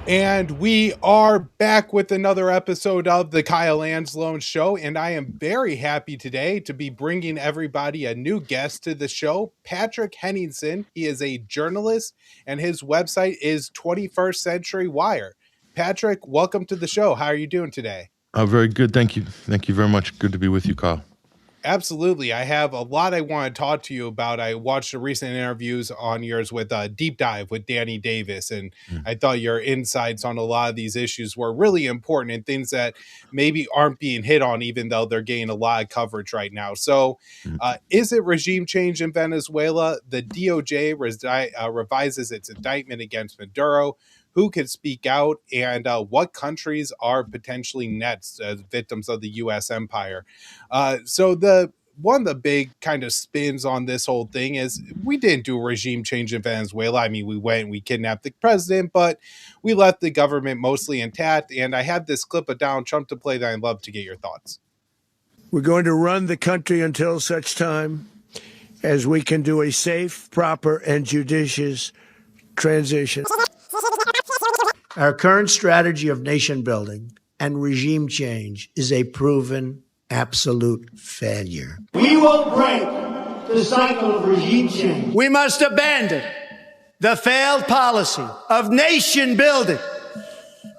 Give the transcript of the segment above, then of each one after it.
And we are back with another episode of the Kyle Anslone Show. And I am very happy today to be bringing everybody a new guest to the show, Patrick Henningson. He is a journalist and his website is 21st Century Wire. Patrick, welcome to the show. How are you doing today? Very good. Thank you. Thank you very much. Good to be with you, Kyle. Absolutely. I have a lot I want to talk to you about. I watched the recent interviews on yours with Deep Dive with Danny Davis, and I thought your insights on a lot of these issues were really important and things that maybe aren't being hit on, even though they're getting a lot of coverage right now. So is it regime change in Venezuela? The DOJ revises its indictment against Maduro. Who could speak out, and what countries are potentially next as victims of the U.S. empire? So one of the big kind of spins on this whole thing is we didn't do a regime change in Venezuela. I mean, we went and we kidnapped the president, but we left the government mostly intact. And I have this clip of Donald Trump to play that I'd love to get your thoughts. We're going to run the country until such time as we can do a safe, proper, and judicious transition. Our current strategy of nation building and regime change is a proven absolute failure. We will break the cycle of regime change. We must abandon the failed policy of nation building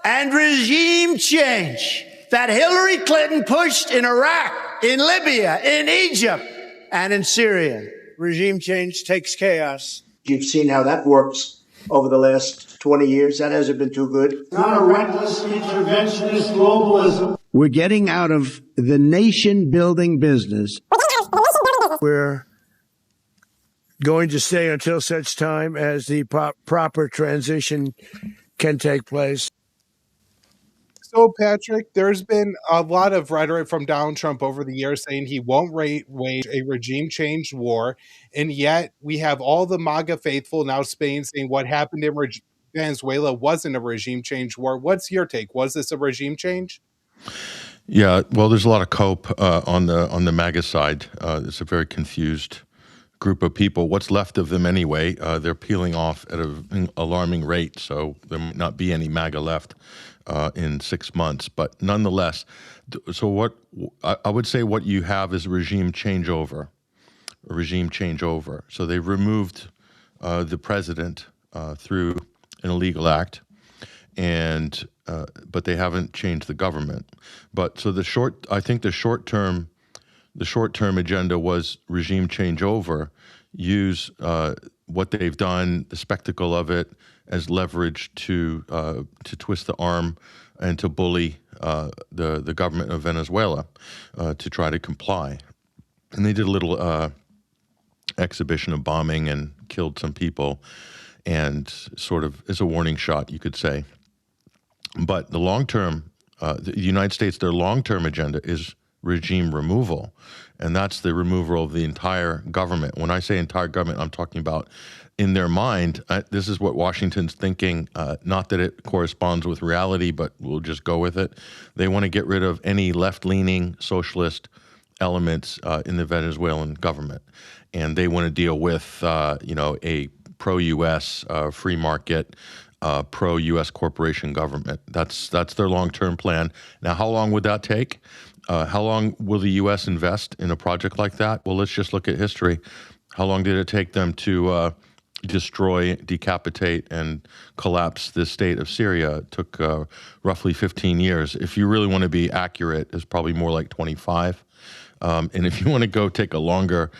and regime change that Hillary Clinton pushed in Iraq, in Libya, in Egypt, and in Syria. Regime change takes chaos. You've seen how that works over the last 20 years. That hasn't been too good. Not a reckless interventionist globalism. We're getting out of the nation-building business. We're going to stay until such time as the proper transition can take place. So, Patrick, there's been a lot of rhetoric from Donald Trump over the years saying he won't wage a regime change war. And yet we have all the MAGA faithful now Spain saying what happened in Venezuela wasn't a regime change war. What's your take? Was this a regime change? Yeah, well, there's a lot of cope on the MAGA side. It's a very confused group of people. What's left of them anyway? They're peeling off at an alarming rate, so there might not be any MAGA left in 6 months. But nonetheless, so what I would say what you have is a regime changeover. So they removed the president through an illegal act, and but they haven't changed the government. But so the short term agenda was regime changeover. Use what they've done, the spectacle of it, as leverage to twist the arm and to bully the government of Venezuela to try to comply. And they did a little exhibition of bombing and killed some people, and sort of as a warning shot, you could say. But the long-term, the United States, their long-term agenda is regime removal, and that's the removal of the entire government. When I say entire government, I'm talking about in their mind, this is what Washington's thinking, not that it corresponds with reality, but we'll just go with it. They want to get rid of any left-leaning socialist elements in the Venezuelan government, and they want to deal with, a pro-U.S. Free market, pro-U.S. corporation government. That's their long-term plan. Now, how long would that take? How long will the U.S. invest in a project like that? Well, let's just look at history. How long did it take them to destroy, decapitate, and collapse the state of Syria? It took roughly 15 years. If you really want to be accurate, it's probably more like 25. And if you want to go take a longer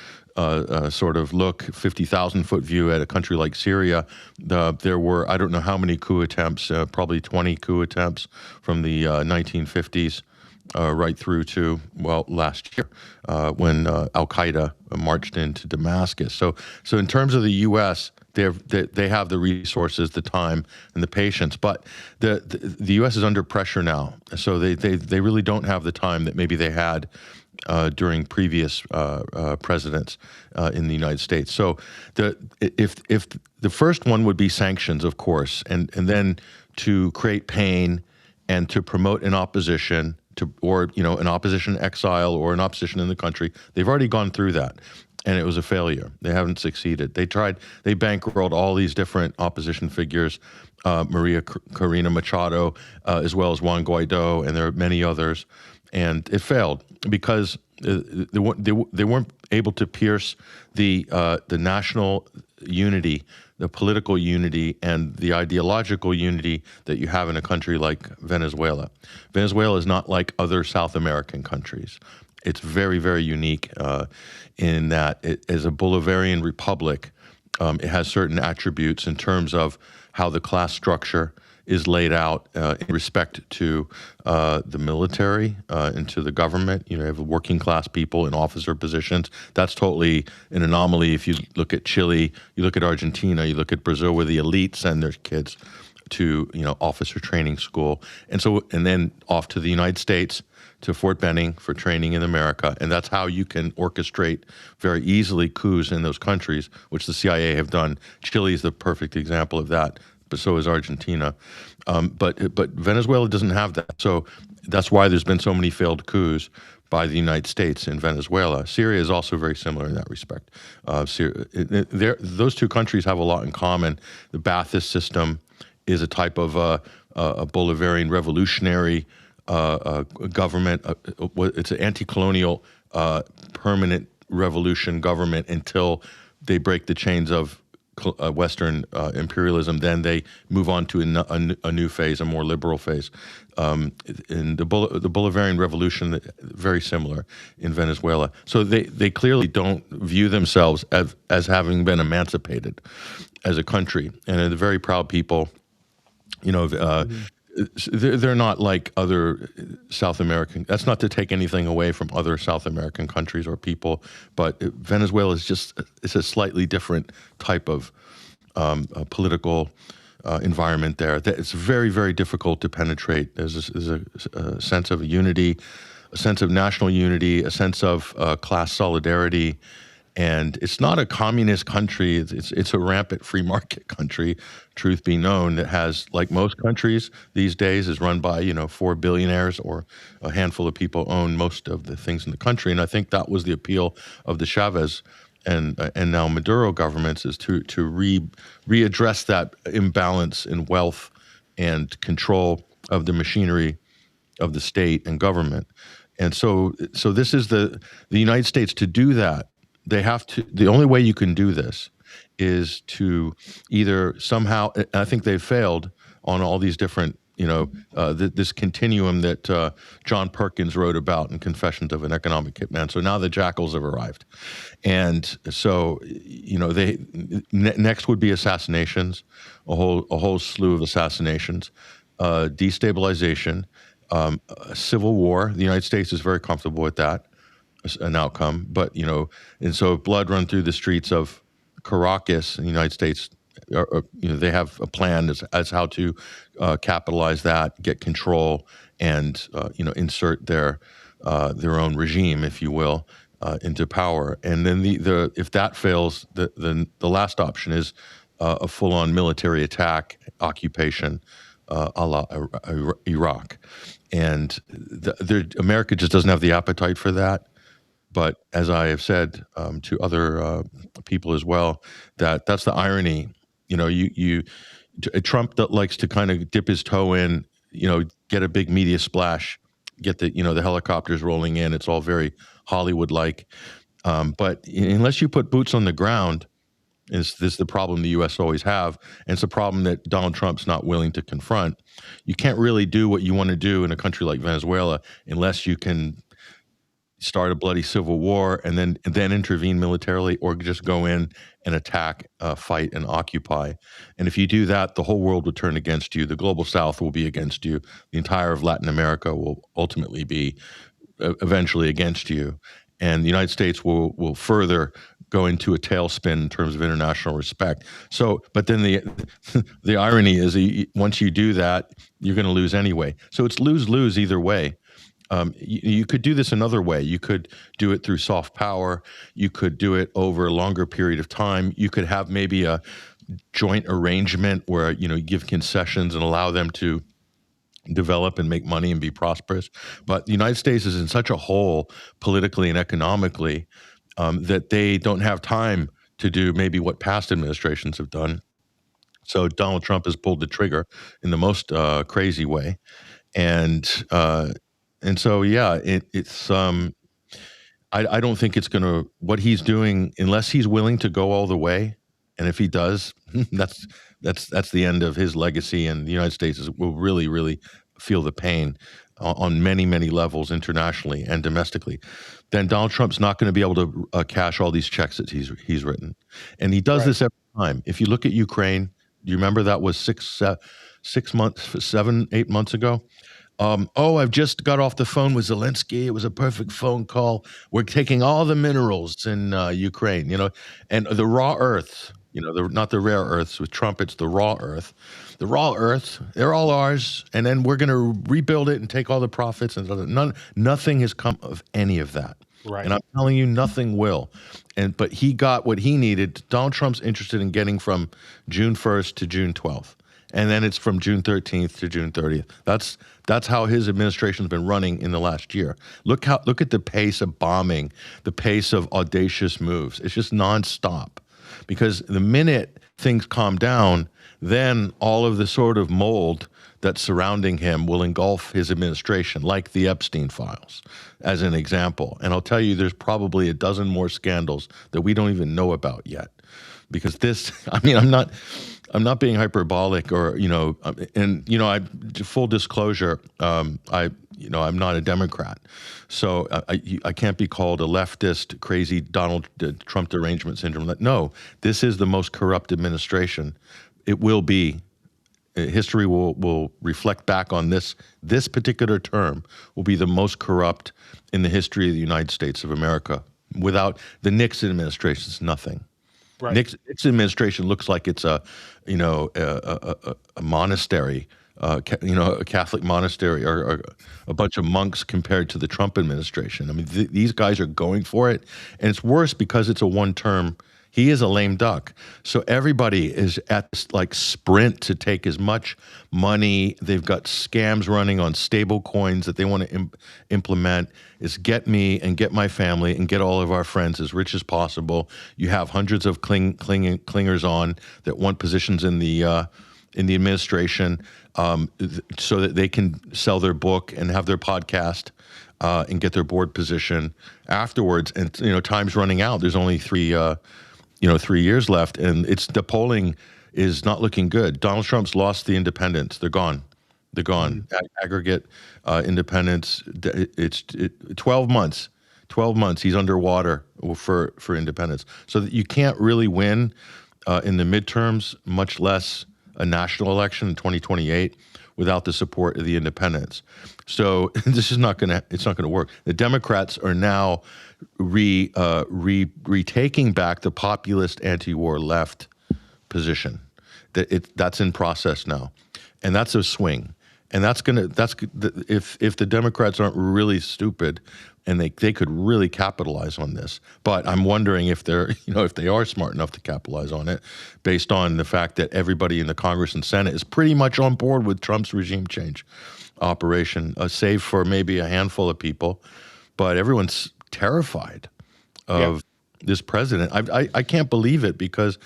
sort of look, 50,000-foot view at a country like Syria, there were, I don't know how many coup attempts, probably 20 coup attempts from the 1950s right through to, last year when al-Qaeda marched into Damascus. So in terms of the U.S., they have the resources, the time, and the patience. But the U.S. is under pressure now. So they really don't have the time that maybe they had during previous presidents in the United States. So if the first one would be sanctions, of course, and then to create pain and to promote an opposition, or an opposition exile or an opposition in the country. They've already gone through that. and it was a failure. They haven't succeeded. They bankrolled all these different opposition figures, Maria Corina Machado, as well as Juan Guaido, and there are many others, and it failed because they weren't able to pierce the national unity, the political unity, and the ideological unity that you have in a country like Venezuela. Venezuela is not like other South American countries. It's very, very unique in that it is a Bolivarian republic. It has certain attributes in terms of how the class structure is laid out in respect to the military and to the government. You have working class people in officer positions. That's totally an anomaly. If you look at Chile, you look at Argentina, you look at Brazil, where the elite send their kids to officer training school, and then off to the United States, to Fort Benning for training in America. And that's how you can orchestrate very easily coups in those countries, which the CIA have done. Chile is the perfect example of that, but so is Argentina. But Venezuela doesn't have that. So that's why there's been so many failed coups by the United States in Venezuela. Syria is also very similar in that respect. Those two countries have a lot in common. The Ba'athist system is a type of a Bolivarian revolutionary government. It's an anti-colonial permanent revolution government until they break the chains of Western imperialism. Then they move on to a new phase, a more liberal phase. In the Bolivarian revolution, very similar in Venezuela. So they clearly don't view themselves as having been emancipated as a country, and they're very proud people. They're not like other South American. That's not to take anything away from other South American countries or people, but Venezuela is it's a slightly different type of political environment there. It's very, very difficult to penetrate. There's a sense of unity, a sense of national unity, a sense of class solidarity. And it's not a communist country. It's a rampant free market country, truth be known, that has, like most countries these days, is run by 4 billionaires, or a handful of people own most of the things in the country. And I think that was the appeal of the Chavez and now Maduro governments, is to readdress that imbalance in wealth and control of the machinery of the state and government. And so this is the United States. To do that, they have to. The only way you can do this is to either somehow. I think they've failed on all these different, this continuum that John Perkins wrote about in Confessions of an Economic Hitman. So now the Jackals have arrived, and so they next would be assassinations, a whole slew of assassinations, destabilization, civil war. The United States is very comfortable with that. An outcome, but and so blood run through the streets of Caracas in the United States. They have a plan as how to capitalize that, get control, and insert their own regime, if you will, into power. And then if that fails, the last option is a full-on military attack, occupation, a la Iraq. And America just doesn't have the appetite for that. But as I have said to other people as well, that's the irony. Trump that likes to kind of dip his toe in, get a big media splash, get the helicopters rolling in. It's all very Hollywood-like. But unless you put boots on the ground, is this the problem the U.S. always have? And it's a problem that Donald Trump's not willing to confront. You can't really do what you want to do in a country like Venezuela unless you can start a bloody civil war and then intervene militarily, or just go in and attack, fight, and occupy. And if you do that, the whole world will turn against you. The global South will be against you. The entire of Latin America will ultimately be eventually against you. And the United States will further go into a tailspin in terms of international respect. So, but then the irony is, once you do that, you're going to lose anyway. So it's lose-lose either way. You could do this another way. You could do it through soft power. You could do it over a longer period of time. You could have maybe a joint arrangement where you give concessions and allow them to develop and make money and be prosperous. But the United States is in such a hole politically and economically that they don't have time to do maybe what past administrations have done. So Donald Trump has pulled the trigger in the most crazy way, and so yeah, it's I don't think it's going to, what he's doing, unless he's willing to go all the way. And if he does, that's the end of his legacy. And the United States will really, really feel the pain on many, many levels internationally and domestically. Then Donald Trump's not going to be able to cash all these checks that he's written. And he does this every time. If you look at Ukraine, do you remember that was 7, 8 months ago? I've just got off the phone with Zelensky. It was a perfect phone call. We're taking all the minerals in Ukraine, and the raw earth, not the rare earths. With Trump, it's the raw earth. The raw earth, they're all ours, and then we're going to rebuild it and take all the profits. And nothing has come of any of that. Right. And I'm telling you, nothing will. But he got what he needed. Donald Trump's interested in getting from June 1st to June 12th. And then it's from June 13th to June 30th. That's how his administration's been running in the last year. Look at the pace of bombing, the pace of audacious moves. It's just nonstop. Because the minute things calm down, then all of the sort of mold that's surrounding him will engulf his administration, like the Epstein files, as an example. And I'll tell you, there's probably a dozen more scandals that we don't even know about yet. Because I'm not being hyperbolic or, full disclosure, I'm not a Democrat. So I can't be called a leftist, crazy Donald Trump derangement syndrome. No, this is the most corrupt administration. It will be. History will reflect back on this particular term will be the most corrupt in the history of the United States of America. Without the Nixon administration, it's nothing. Right. Nixon administration looks like it's a monastery, a Catholic monastery, or a bunch of monks compared to the Trump administration. I mean, these guys are going for it, and it's worse because it's a one-term. He is a lame duck. So everybody is at this sprint to take as much money. They've got scams running on stable coins that they want to implement. Is get me and get my family and get all of our friends as rich as possible. You have hundreds of clingers on that want positions in the administration, so that they can sell their book and have their podcast and get their board position afterwards. And time's running out. There's only 3 years left, and the polling is not looking good. Donald Trump's lost the independents. They're gone. They're gone. Aggregate independents. It's 12 months. 12 months. He's underwater for independents. So that you can't really win in the midterms, much less a national election in 2028, without the support of the independents. So this is not going to work. The Democrats are now retaking back the populist anti-war left position. That's in process now, and that's a swing. And if the Democrats aren't really stupid, and they could really capitalize on this. But I'm wondering if if they are smart enough to capitalize on it, based on the fact that everybody in the Congress and Senate is pretty much on board with Trump's regime change operation, save for maybe a handful of people. But everyone's terrified of this president. I can't believe it, because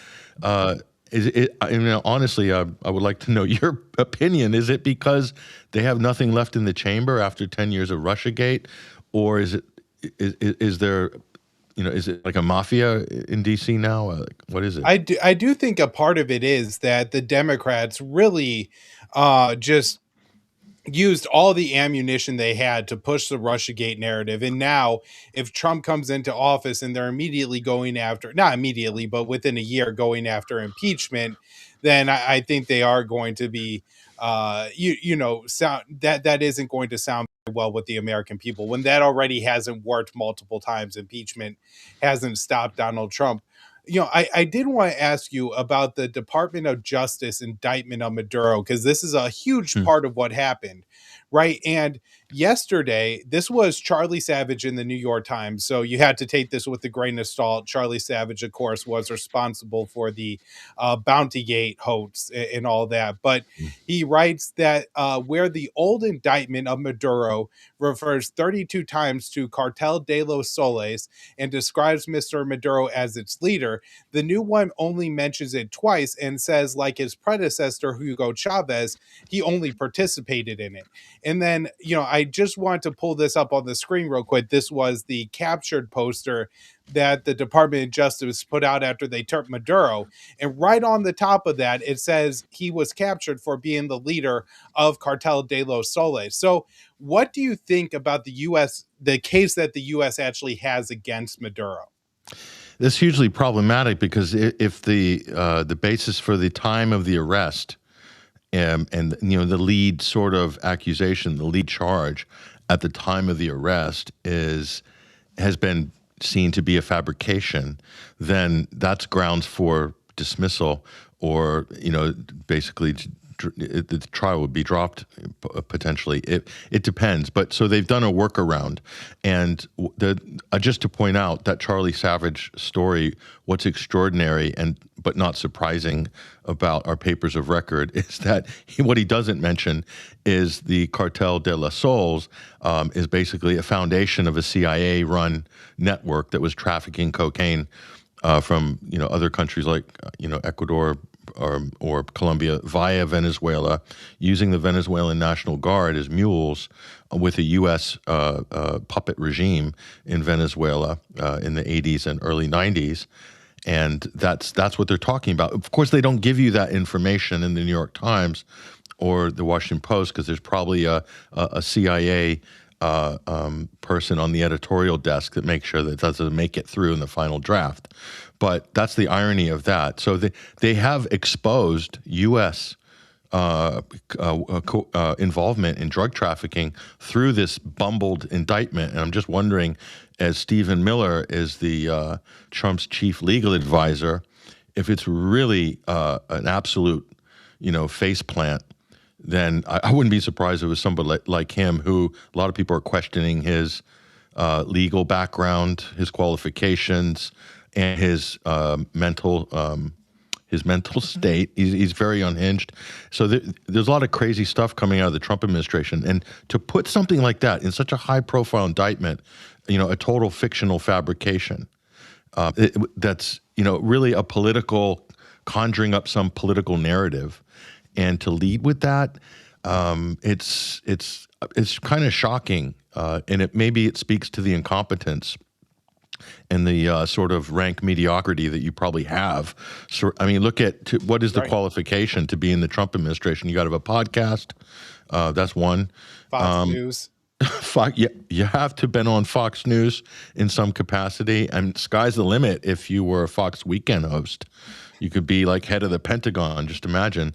honestly, I would like to know your opinion. Is it because they have nothing left in the chamber after 10 years of Russiagate, or is there, is it like a mafia in D.C. now? What is it? I do think a part of it is that the Democrats really just used all the ammunition they had to push the Russiagate narrative. And now if Trump comes into office and they're immediately going after, not immediately, but within a year going after impeachment, then I think they are going to be, that isn't going to sound very well with the American people, when that already hasn't worked multiple times. Impeachment hasn't stopped Donald Trump. I did want to ask you about the Department of Justice indictment of Maduro, because this is a huge part of what happened, right? And yesterday, this was Charlie Savage in the New York Times, so you had to take this with a grain of salt. Charlie Savage, of course, was responsible for the Bountygate hoax and all that, but he writes that where the old indictment of Maduro refers 32 times to Cartel de los Soles and describes Mr. Maduro as its leader. The new one only mentions it twice and says, like his predecessor, Hugo Chavez, he only participated in it. And then, I just want to pull this up on the screen real quick. This was the captured poster that the Department of Justice put out after they turned Maduro. And right on the top of that, it says he was captured for being the leader of Cartel de los Soles. So what do you think about the case that the U.S. actually has against Maduro? That's hugely problematic because if the basis for the time of the arrest and the lead sort of accusation, the lead charge at the time of the arrest has been seen to be a fabrication, then that's grounds for dismissal, or basically the trial would be dropped potentially. It depends, but so they've done a workaround, and just to point out that Charlie Savage story, what's extraordinary but not surprising about our papers of record is that what he doesn't mention is the Cartel de los Soles is basically a foundation of a CIA-run network that was trafficking cocaine from other countries like Ecuador or Colombia via Venezuela, using the Venezuelan National Guard as mules with a U.S. Puppet regime in Venezuela in the 80s and early 90s. And that's what they're talking about. Of course, they don't give you that information in the New York Times or the Washington Post because there's probably a CIA person on the editorial desk that makes sure that it doesn't make it through in the final draft. But that's the irony of that. So they have exposed U.S. Involvement in drug trafficking through this bumbled indictment. And I'm just wondering, as Stephen Miller is the Trump's chief legal advisor, if it's really an absolute, faceplant, then I wouldn't be surprised if it was somebody like him, who a lot of people are questioning his legal background, his qualifications, and his mental state. He's very unhinged. So there's a lot of crazy stuff coming out of the Trump administration. And to put something like that in such a high-profile indictment, a total fictional fabrication, that's really a political, conjuring up some political narrative, and to lead with that, it's kind of shocking, and maybe it speaks to the incompetence and the sort of rank mediocrity that you probably have. So, look at what is the qualification to be in the Trump administration? You got to have a podcast. That's one. Fox News. You have to have been on Fox News in some capacity, and sky's the limit if you were a Fox Weekend host. You could be like head of the Pentagon, just imagine,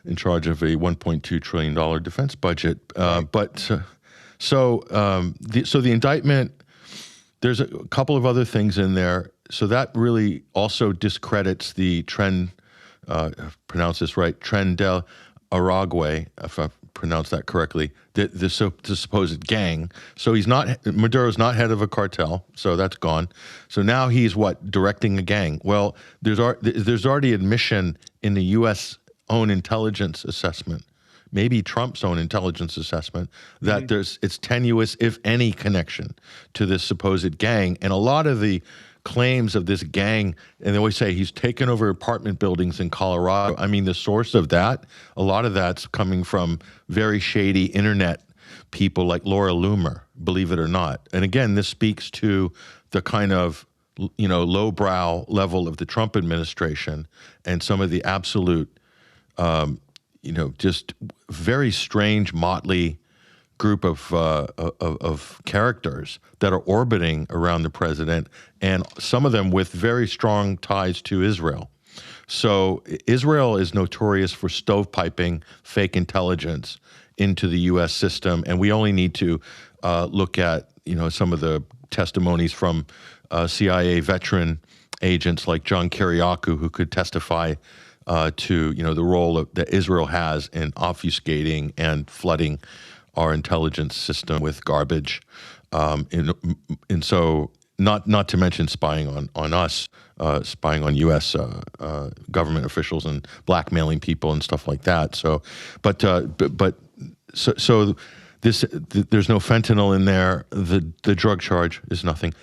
in charge of a $1.2 trillion defense budget. So the indictment, there's a couple of other things in there. So that really also discredits the pronounce this right, Tren del Aragua, if I pronounce that correctly, the supposed gang. So Maduro's not head of a cartel, so that's gone. So now he's directing a gang. Well, there's already admission in the U.S. own intelligence assessment, maybe Trump's own intelligence assessment, that it's tenuous, if any, connection to this supposed gang. And a lot of the claims of this gang, and they always say he's taken over apartment buildings in Colorado. The source of that, a lot of that's coming from very shady internet people like Laura Loomer, believe it or not. And again, this speaks to the kind of lowbrow level of the Trump administration and some of the absolute just very strange, motley group of characters that are orbiting around the president, and some of them with very strong ties to Israel. So Israel is notorious for stovepiping fake intelligence into the U.S. system, and we only need to look at some of the testimonies from CIA veteran agents like John Kiriakou, who could testify to the role that Israel has in obfuscating and flooding our intelligence system with garbage, and so not to mention spying on us, spying on U.S. Government officials and blackmailing people and stuff like that. So There's no fentanyl in there. The drug charge is nothing.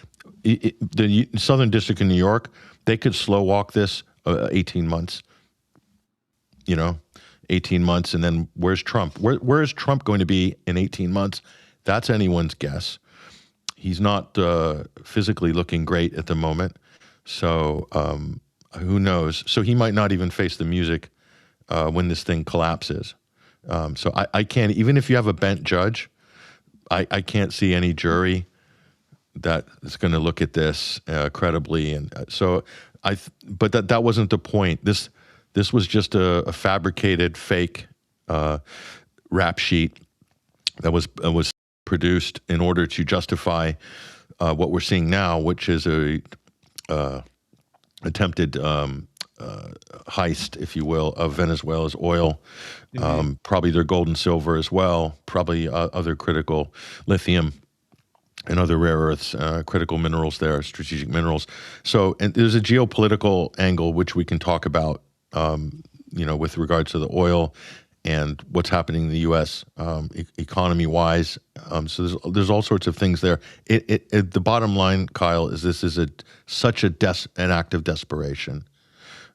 The Southern District in New York, they could slow walk this 18 months. 18 months, and then where's Trump? Where is Trump going to be in 18 months? That's anyone's guess. He's not physically looking great at the moment, so who knows? So he might not even face the music when this thing collapses. So I can't, even if you have a bent judge, I can't see any jury that is going to look at this credibly. And but that wasn't the point. This was just a fabricated fake rap sheet that was produced in order to justify what we're seeing now, which is a attempted heist, if you will, of Venezuela's oil, probably their gold and silver as well, probably other critical lithium and other rare earths, critical minerals there, strategic minerals. So, and there's a geopolitical angle which we can talk about, with regards to the oil and what's happening in the U.S. Economy-wise. So there's all sorts of things there. The bottom line, Kyle, is this is such an act of desperation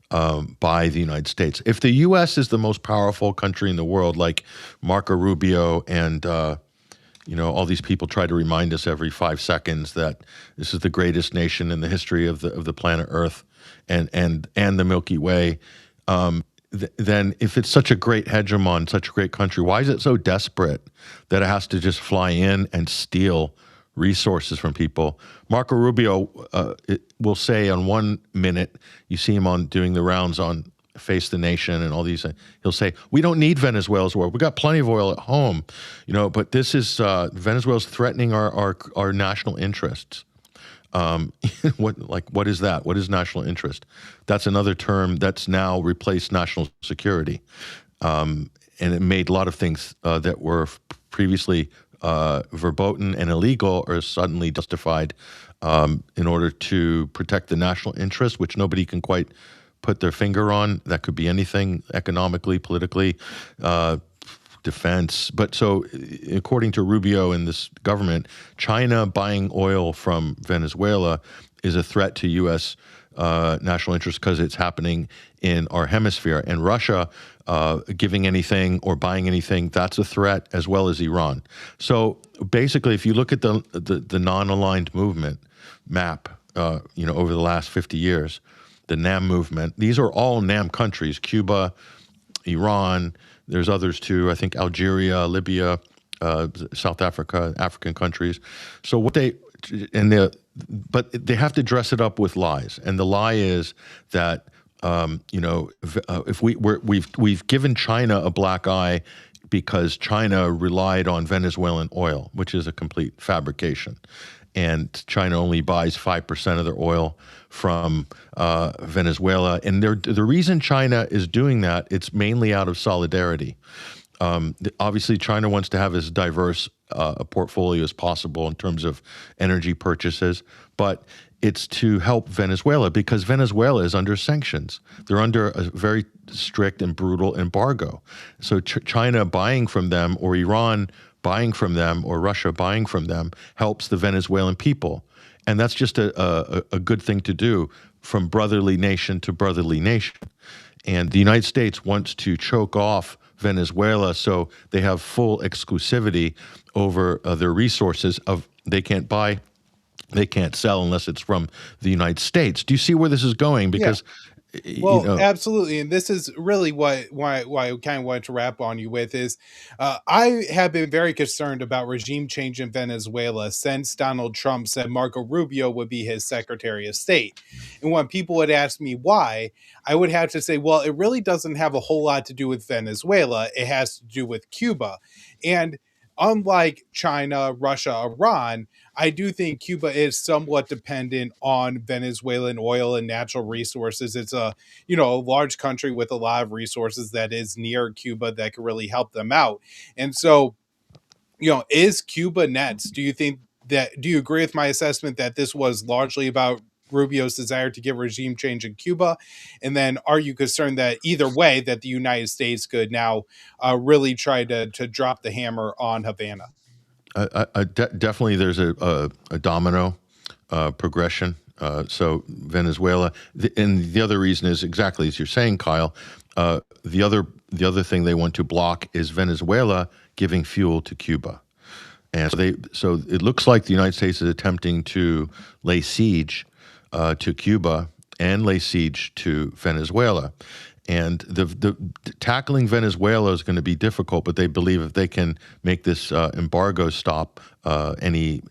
by the United States. If the U.S. is the most powerful country in the world, like Marco Rubio and all these people try to remind us every 5 seconds that this is the greatest nation in the history of the planet Earth and the Milky Way, then if it's such a great hegemon, such a great country, why is it so desperate that it has to just fly in and steal resources from people? Marco Rubio will say on 1 minute, you see him doing the rounds on Face the Nation and all these, he'll say, we don't need Venezuela's oil. We got plenty of oil at home, but this is, Venezuela's threatening our national interests. What is that? What is national interest? That's another term that's now replaced national security. And it made a lot of things that were previously verboten and illegal are suddenly justified in order to protect the national interest, which nobody can quite put their finger on. That could be anything economically, politically, defense. But so according to Rubio and this government, China buying oil from Venezuela is a threat to U.S. National interest because it's happening in our hemisphere. And Russia giving anything or buying anything, that's a threat, as well as Iran. So basically, if you look at the non-aligned movement map, over the last 50 years, the NAM movement, these are all NAM countries, Cuba, Iran, there's others too, I think Algeria, Libya, South Africa, African countries. So but they have to dress it up with lies. And the lie is that, if we've given China a black eye because China relied on Venezuelan oil, which is a complete fabrication. And China only buys 5% of their oil from Venezuela. And the reason China is doing that, it's mainly out of solidarity. Obviously, China wants to have as diverse a portfolio as possible in terms of energy purchases, but it's to help Venezuela because Venezuela is under sanctions. They're under a very strict and brutal embargo. So China buying from them, or Iran buying from them, or Russia buying from them helps the Venezuelan people. And that's just a good thing to do from brotherly nation to brotherly nation. And the United States wants to choke off Venezuela so they have full exclusivity over their resources. They can't buy, they can't sell unless it's from the United States. Do you see where this is going? Because Well, absolutely. And this is really why I kind of wanted to wrap on you with is I have been very concerned about regime change in Venezuela since Donald Trump said Marco Rubio would be his Secretary of State. And when people would ask me why, I would have to say, well, it really doesn't have a whole lot to do with Venezuela. It has to do with Cuba. And unlike China, Russia, Iran, I do think Cuba is somewhat dependent on Venezuelan oil and natural resources. It's a large country with a lot of resources that is near Cuba that could really help them out. And so, is Cuba next? Do you agree with my assessment that this was largely about Rubio's desire to get regime change in Cuba? And then are you concerned that either way that the United States could now really try to drop the hammer on Havana? Definitely there's a domino progression. So Venezuela, and the other reason is exactly as you're saying, Kyle. The other thing they want to block is Venezuela giving fuel to Cuba. And so it looks like the United States is attempting to lay siege to Cuba and lay siege to Venezuela. And the tackling Venezuela is going to be difficult, but they believe if they can make this embargo stop any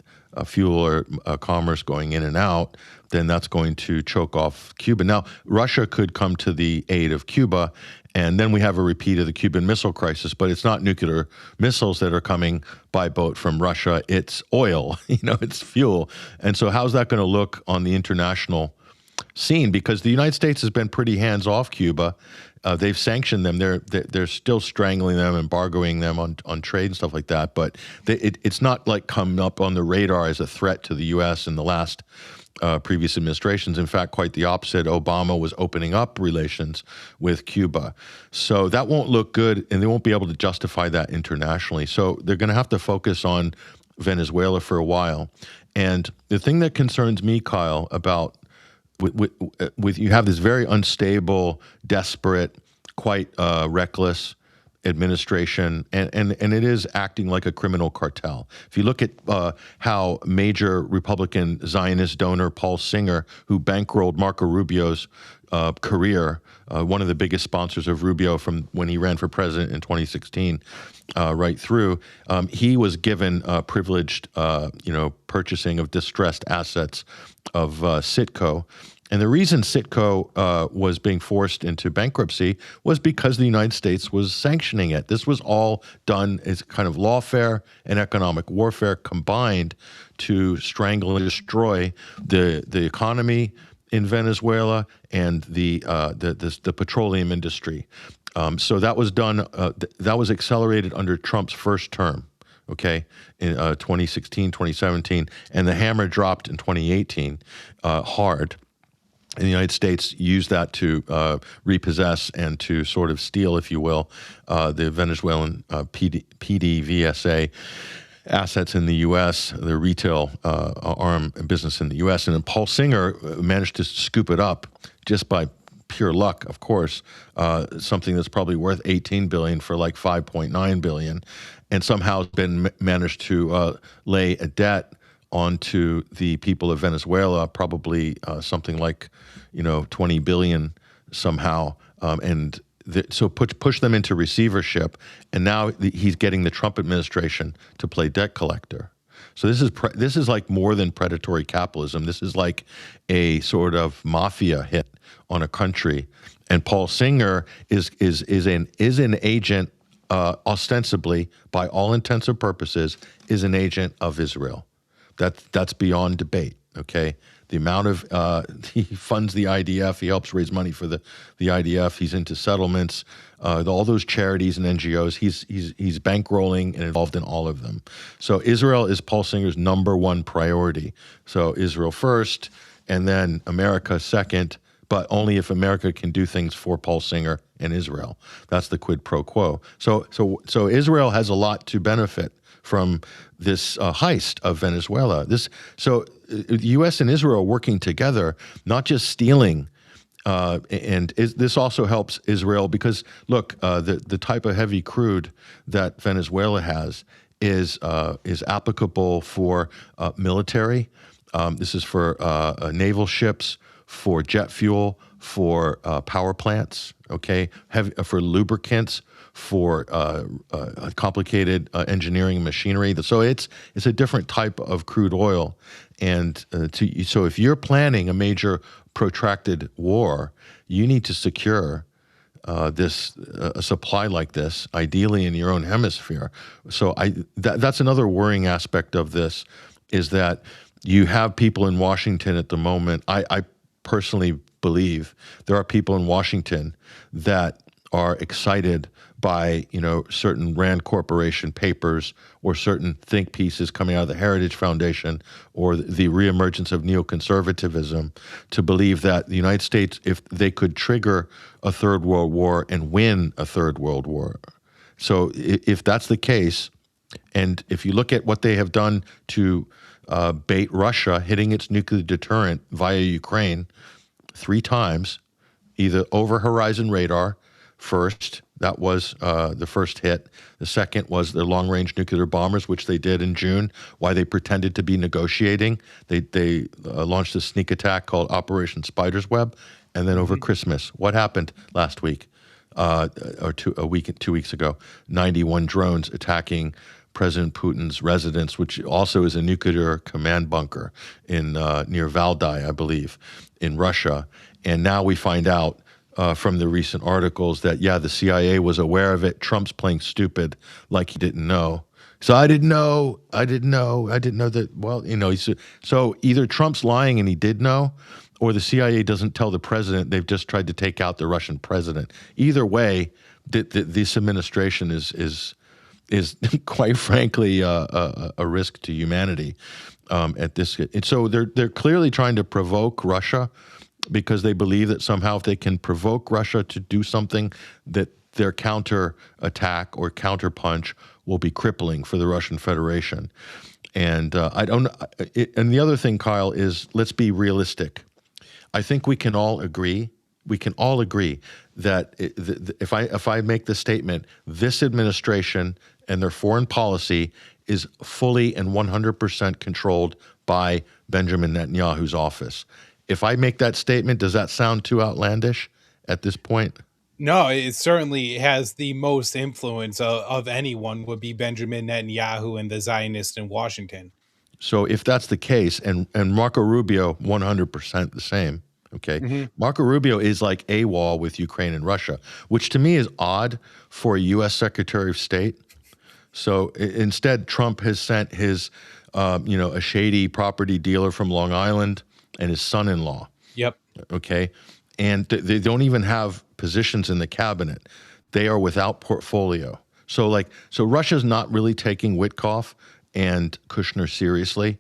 fuel or commerce going in and out, then that's going to choke off Cuba. Now, Russia could come to the aid of Cuba, and then we have a repeat of the Cuban Missile Crisis, but it's not nuclear missiles that are coming by boat from Russia. It's oil, it's fuel. And so how's that going to look on the international scene? Because the United States has been pretty hands-off Cuba. They've sanctioned them. They're still strangling them, embargoing them on trade and stuff like that. But it's not like come up on the radar as a threat to the U.S. in the last previous administrations. In fact, quite the opposite. Obama was opening up relations with Cuba. So that won't look good, and they won't be able to justify that internationally. So they're going to have to focus on Venezuela for a while. And the thing that concerns me, Kyle, about with you have this very unstable, desperate, quite reckless administration, and it is acting like a criminal cartel. If you look at how major Republican Zionist donor Paul Singer, who bankrolled Marco Rubio's career, one of the biggest sponsors of Rubio from when he ran for president in 2016, right through, he was given privileged, purchasing of distressed assets of Citco. And the reason Citco was being forced into bankruptcy was because the United States was sanctioning it. This was all done as kind of lawfare and economic warfare combined to strangle and destroy the economy in Venezuela and the petroleum industry. So that was done. That was accelerated under Trump's first term. Okay, in 2016, 2017, and the hammer dropped in 2018 hard. And the United States used that to repossess and to sort of steal, if you will, the Venezuelan PDVSA assets in the U.S., the retail arm business in the U.S. And then Paul Singer managed to scoop it up just by pure luck, of course, something that's probably worth $18 billion for like $5.9 billion, and somehow has been managed to lay a debt onto the people of Venezuela, probably something like, $20 billion somehow, and so push them into receivership. And now he's getting the Trump administration to play debt collector. So this is like more than predatory capitalism. This is like a sort of mafia hit on a country. And Paul Singer is an agent, ostensibly, by all intents and purposes, is an agent of Israel. That's beyond debate, okay? The amount of, he funds the IDF, he helps raise money for the IDF, he's into settlements, all those charities and NGOs, he's bankrolling and involved in all of them. So Israel is Paul Singer's #1 priority. So Israel first, and then America second, but only if America can do things for Paul Singer and Israel. That's the quid pro quo. So Israel has a lot to benefit from this heist of Venezuela. The U.S. and Israel are working together, not just stealing. This also helps Israel because, look, the type of heavy crude that Venezuela has is applicable for military. This is for naval ships, for jet fuel, for power plants, okay, for lubricants, for complicated engineering machinery. So it's a different type of crude oil. And so if you're planning a major protracted war, you need to secure a supply like this, ideally in your own hemisphere. So that's another worrying aspect of this, is that you have people in Washington at the moment. I personally believe there are people in Washington that are excited by, certain Rand Corporation papers or certain think pieces coming out of the Heritage Foundation or the reemergence of neoconservatism to believe that the United States, if they could trigger a third world war and win a third world war. So if that's the case, and if you look at what they have done to bait Russia, hitting its nuclear deterrent via Ukraine 3 times, either over horizon radar first, that was the first hit. The second was their long-range nuclear bombers, which they did in June, while they pretended to be negotiating. They launched a sneak attack called Operation Spider's Web, and then over Christmas, what happened last week, or 2 weeks ago? 91 drones attacking President Putin's residence, which also is a nuclear command bunker in near Valdai, I believe, in Russia. And now we find out from the recent articles that, the CIA was aware of it. Trump's playing stupid like he didn't know. So I didn't know that, well, so either Trump's lying and he did know, or the CIA doesn't tell the president they've just tried to take out the Russian president. Either way, this administration is quite frankly a risk to humanity at this. And so they're clearly trying to provoke Russia because they believe that somehow if they can provoke Russia to do something, that their counter attack or counter punch will be crippling for the Russian Federation. And and the other thing, Kyle, is let's be realistic. I think we can all agree. We can all agree that if I make the statement, this administration and their foreign policy is fully and 100% controlled by Benjamin Netanyahu's office. If I make that statement, does that sound too outlandish at this point? No, it certainly has the most influence of anyone would be Benjamin Netanyahu and the Zionists in Washington. So if that's the case, and Marco Rubio, 100% the same, okay? Marco Rubio is like AWOL with Ukraine and Russia, which to me is odd for a U.S. Secretary of State. So instead, Trump has sent his, a shady property dealer from Long Island and his son-in-law. Yep. Okay. And they don't even have positions in the cabinet. They are without portfolio. So Russia's not really taking Witkoff and Kushner seriously.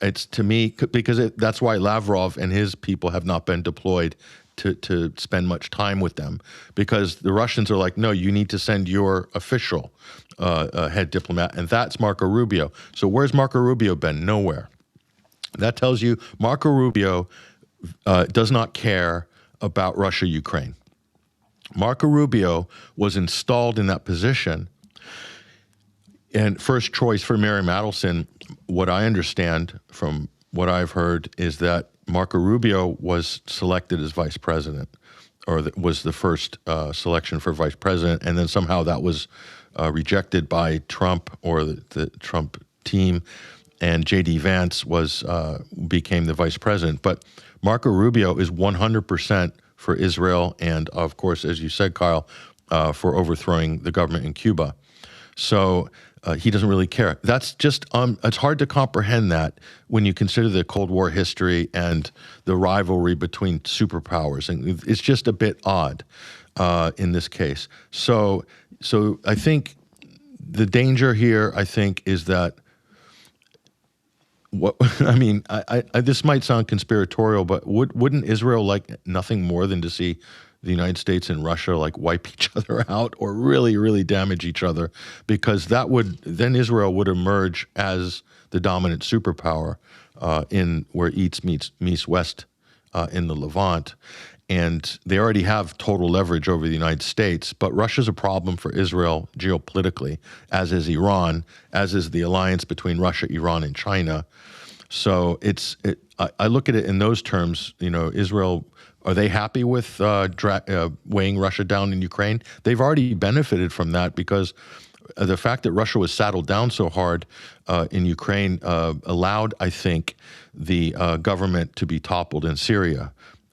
It's, to me, because that's why Lavrov and his people have not been deployed to spend much time with them, because the Russians are like, no, you need to send your official head diplomat, and that's Marco Rubio. So where's Marco Rubio been? Nowhere. That tells you Marco Rubio does not care about Russia-Ukraine. Marco Rubio was installed in that position, and first choice for Mary Adelson, what I understand from what I've heard, is that Marco Rubio was selected as vice president, or was the first selection for vice president, and then somehow that was rejected by Trump or the Trump team, and J.D. Vance became the vice president. But Marco Rubio is 100% for Israel and, of course, as you said, Kyle, for overthrowing the government in Cuba. So he doesn't really care. That's just, it's hard to comprehend that when you consider the Cold War history and the rivalry between superpowers. And it's just a bit odd in this case. So I think the danger here, is that this might sound conspiratorial, but wouldn't Israel like nothing more than to see the United States and Russia wipe each other out or really, really damage each other? Because then Israel would emerge as the dominant superpower in where East meets West in the Levant. And they already have total leverage over the United States, but Russia's a problem for Israel geopolitically, as is Iran, as is the alliance between Russia, Iran, and China. So I look at it in those terms. Israel, are they happy with weighing Russia down in Ukraine? They've already benefited from that, because the fact that Russia was saddled down so hard in Ukraine allowed, I think, the government to be toppled in Syria.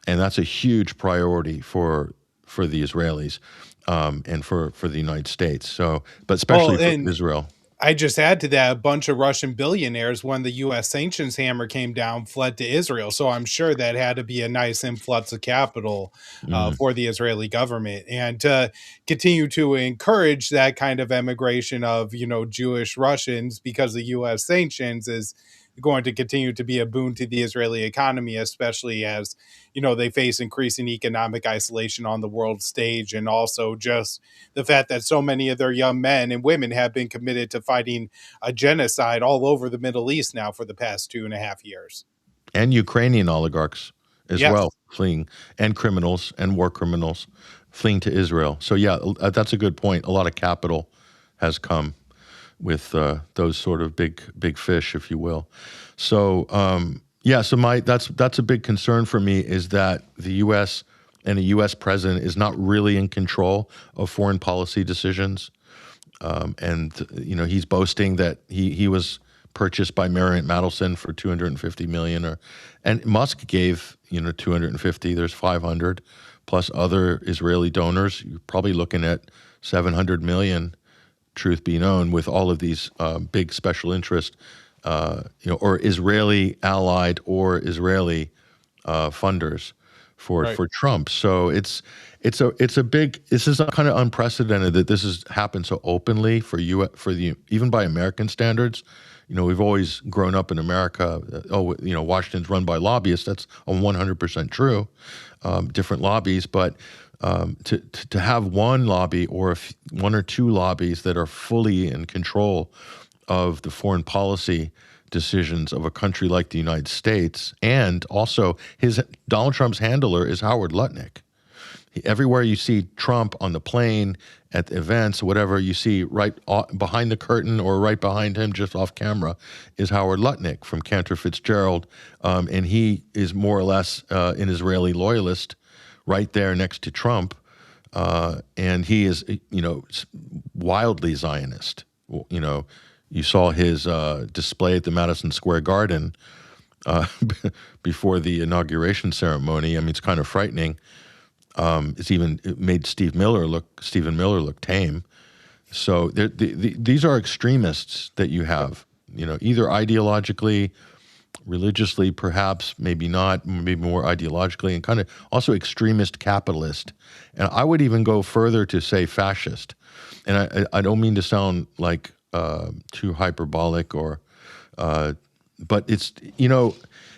And that's a huge priority for the Israelis and for the United States. So, but especially for Israel. I just add to that a bunch of Russian billionaires, when the U.S. sanctions hammer came down, fled to Israel. So I'm sure that had to be a nice influx of capital Mm. for the Israeli government, and to continue to encourage that kind of emigration of, Jewish Russians, because the U.S. sanctions is going to continue to be a boon to the Israeli economy, especially as, they face increasing economic isolation on the world stage, and also just the fact that so many of their young men and women have been committed to fighting a genocide all over the Middle East now for the past 2.5 years. And Ukrainian oligarchs as well Yes. fleeing, and criminals and war criminals fleeing to Israel. So yeah, that's a good point. A lot of capital has come with those sort of big fish, if you will. So yeah, so that's a big concern for me, is that the U.S. and a U.S. president is not really in control of foreign policy decisions. And he's boasting that he was purchased by Marriott Madelson for $250 million, and Musk gave 250. There's 500 plus other Israeli donors. You're probably looking at 700 million. Truth be known, with all of these big special interest, or Israeli allied or Israeli funders for Trump. So it's a big. This is kind of unprecedented that this has happened so openly even by American standards. We've always grown up in America. Washington's run by lobbyists. That's 100% true. Different lobbies, but to have one lobby or one or two lobbies that are fully in control of the foreign policy decisions of a country like the United States, and also Donald Trump's handler is Howard Lutnick. Everywhere you see Trump on the plane, at the events, whatever, you see right behind the curtain or right behind him, just off camera, is Howard Lutnick from Cantor Fitzgerald, and he is more or less an Israeli loyalist, right there next to Trump, and he is, wildly Zionist. You saw his display at the Madison Square Garden before the inauguration ceremony. I mean, it's kind of frightening. It made Stephen Miller look tame. So these are extremists that you have, either ideologically, religiously, perhaps, maybe not, maybe more ideologically, and kind of also extremist capitalist. And I would even go further to say fascist. And I don't mean to sound like too hyperbolic but it's,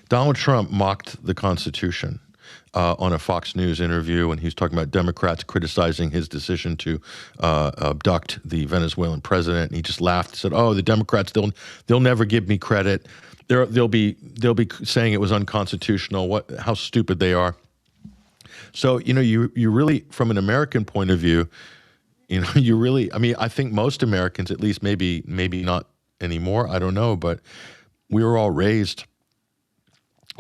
Donald Trump mocked the Constitution on a Fox News interview when he was talking about Democrats criticizing his decision to abduct the Venezuelan president. And he just laughed and said, "Oh, the Democrats, they'll never give me credit. They'll be saying it was unconstitutional. How stupid they are." So you really, from an American point of view, you really. I mean, I think most Americans, at least, maybe not anymore, I don't know, but we were all raised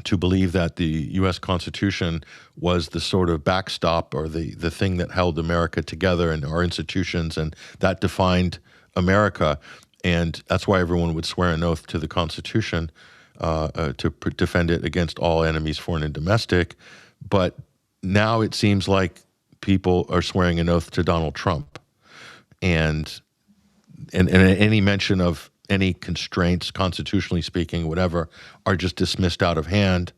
to believe that the U.S. Constitution was the sort of backstop or the thing that held America together and our institutions, and that defined America. And that's why everyone would swear an oath to the Constitution to defend it against all enemies, foreign and domestic. But now it seems like people are swearing an oath to Donald Trump. And any mention of any constraints, constitutionally speaking, whatever, are just dismissed out of hand,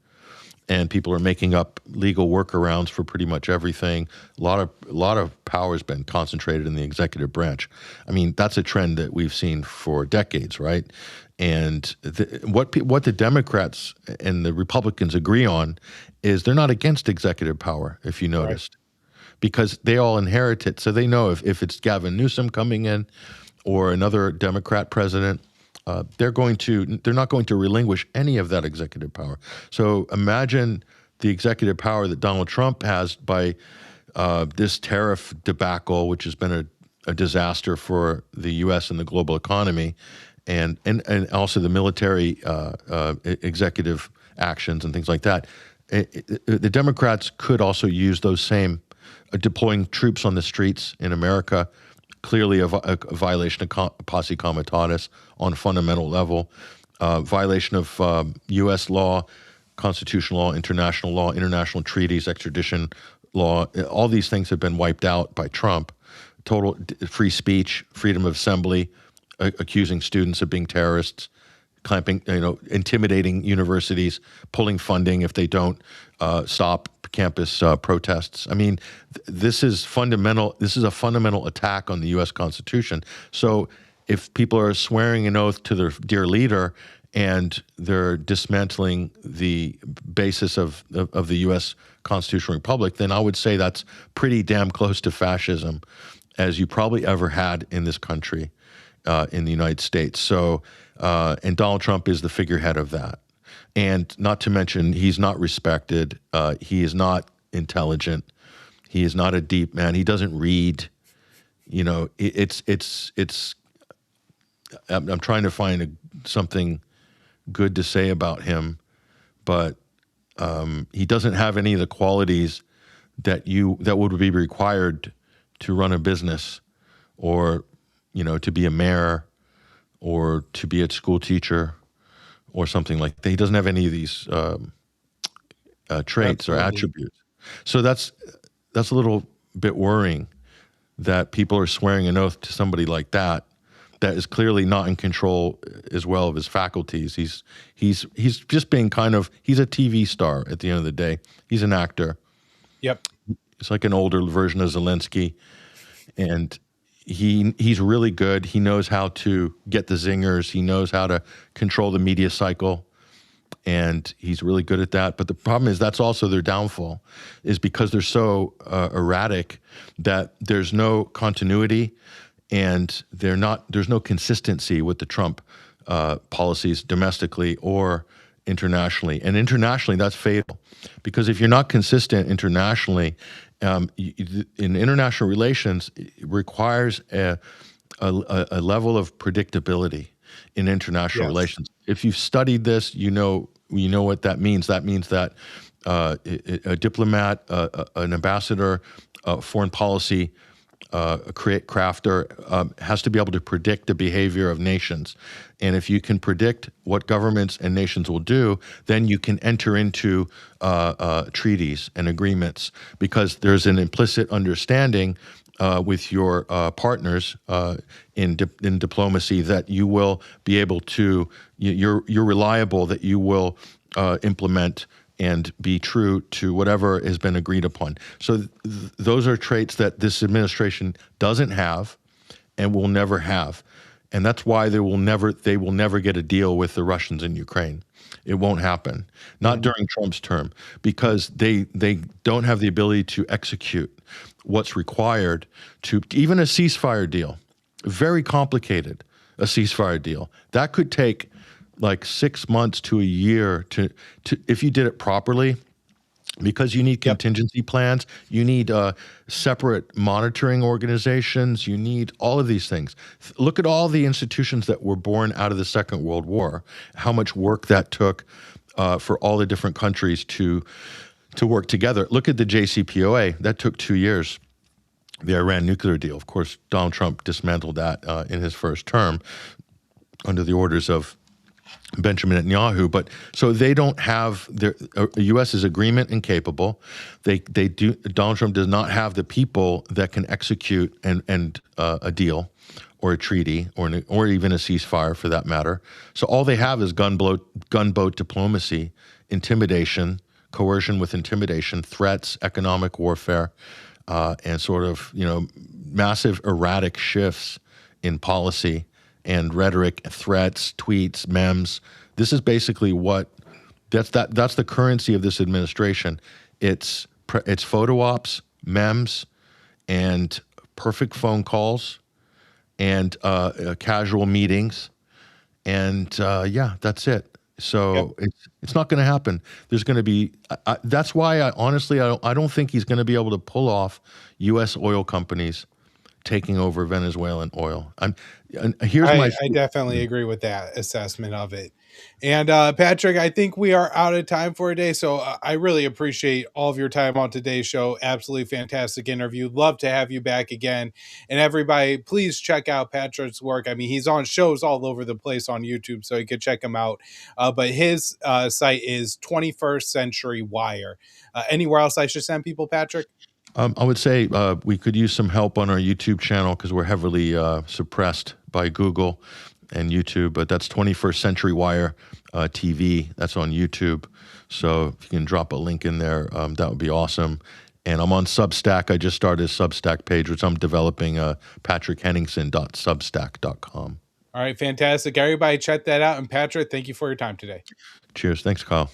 and people are making up legal workarounds for pretty much everything. A lot of power has been concentrated in the executive branch. I mean, that's a trend that we've seen for decades, right? And what the Democrats and the Republicans agree on is they're not against executive power, if you noticed, because they all inherit it. So they know if it's Gavin Newsom coming in, or another Democrat president, they're not going to relinquish any of that executive power. So imagine the executive power that Donald Trump has by this tariff debacle, which has been a disaster for the U.S. and the global economy, and also the military executive actions and things like that. The Democrats could also use those same deploying troops on the streets in America. Clearly a violation of posse comitatus on a fundamental level, violation of U.S. law, constitutional law, international treaties, extradition law. All these things have been wiped out by Trump. Total free speech, freedom of assembly, accusing students of being terrorists, clamping, intimidating universities, pulling funding if they don't stop campus protests. I mean, this is fundamental. This is a fundamental attack on the U.S. Constitution. So if people are swearing an oath to their dear leader and they're dismantling the basis of the U.S. constitutional republic, then I would say that's pretty damn close to fascism as you probably ever had in this country, in the United States. So, and Donald Trump is the figurehead of that. And not to mention, he's not respected. He is not intelligent. He is not a deep man. He doesn't read. I'm trying to find something good to say about him, but he doesn't have any of the qualities that would be required to run a business, or to be a mayor, or to be a school teacher, or something like that. He doesn't have any of these traits or attributes. So that's a little bit worrying that people are swearing an oath to somebody like that that is clearly not in control as well of his faculties. He's just being he's a TV star at the end of the day. He's an actor. Yep. It's like an older version of Zelensky. And he's really good. He knows how to get the zingers. He knows how to control the media cycle. And he's really good at that. But the problem is that's also their downfall, is because they're so erratic that there's no continuity, and there's no consistency with the Trump policies domestically or internationally. And internationally, that's fatal, because if you're not consistent internationally, in international relations, it requires a level of predictability in international relations. If you've studied this, you know what that means. That means that a diplomat, an ambassador, a foreign policy crafter has to be able to predict the behavior of nations. And if you can predict what governments and nations will do, then you can enter into treaties and agreements, because there's an implicit understanding with your partners in diplomacy that you will be able to, you're reliable, that you will implement and be true to whatever has been agreed upon. So those are traits that this administration doesn't have and will never have. And that's why they will never get a deal with the Russians in Ukraine. It won't happen. Not during Trump's term, because they don't have the ability to execute what's required to even a ceasefire deal. Very complicated, a ceasefire deal. That could take like 6 months to a year to if you did it properly, because you need contingency plans, you need separate monitoring organizations, you need all of these things. Look at all the institutions that were born out of the Second World War, how much work that took for all the different countries to work together. Look at the JCPOA, that took 2 years. The Iran nuclear deal, of course, Donald Trump dismantled that in his first term under the orders of Benjamin Netanyahu. But so they don't have the U.S. is agreement incapable. They do. Donald Trump does not have the people that can execute a deal or a treaty or even a ceasefire for that matter. So all they have is gunboat diplomacy, intimidation, coercion with intimidation, threats, economic warfare, and sort of massive erratic shifts in policy and rhetoric, threats, tweets, memes. This is basically that's the currency of this administration. It's photo ops, memes, and perfect phone calls, and casual meetings, and that's it. So it's not going to happen. There's going to be. That's why I don't think he's going to be able to pull off U.S. oil companies taking over Venezuelan oil. I definitely agree with that assessment of it. And Patrick, I think we are out of time for today. So I really appreciate all of your time on today's show. Absolutely fantastic interview. Love to have you back again. And everybody, please check out Patrick's work. I mean, he's on shows all over the place on YouTube, so you could check him out. But his site is 21st Century Wire. Anywhere else I should send people, Patrick? I would say we could use some help on our YouTube channel because we're heavily suppressed by Google and YouTube, but that's 21st Century Wire TV. That's on YouTube. So if you can drop a link in there, that would be awesome. And I'm on Substack. I just started a Substack page, which I'm developing, patrickhenningson.substack.com. All right, fantastic. Everybody check that out. And Patrick, thank you for your time today. Cheers. Thanks, Kyle.